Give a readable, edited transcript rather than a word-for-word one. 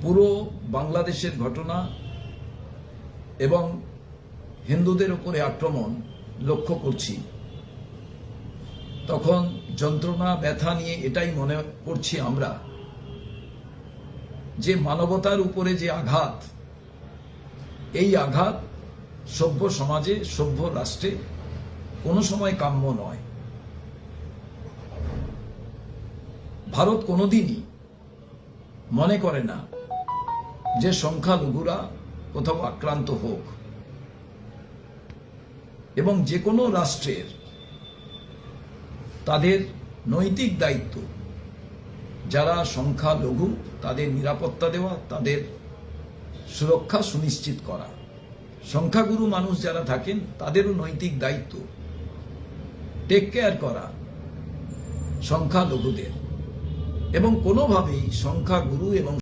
পুরো বাংলাদেশের ঘটনা এবং হিন্দুদের উপরে আক্রমণ লক্ষ্য করছি, তখন যন্ত্রণা ব্যথা নিয়ে এটাই মনে করছি আমরা যে মানবতার উপরে যে আঘাত, এই আঘাত সভ্য সমাজে, সভ্য রাষ্ট্রে কোনো সময় কাম্য নয়। ভারত কোনোদিনই মনে করে না যে সংখ্যালঘুরা কোথাও আক্রান্ত হোক, এবং যে কোনো রাষ্ট্রের তাদের নৈতিক দায়িত্ব যারা সংখ্যালঘু তাদের নিরাপত্তা দেওয়া, তাদের সুরক্ষা সুনিশ্চিত করা। সংখ্যাগুরু মানুষ যারা থাকেন তাদেরও নৈতিক দায়িত্ব টেক কেয়ার করা সংখ্যালঘুদের, এবং কোনোভাবেই সংখ্যাগুরু এবং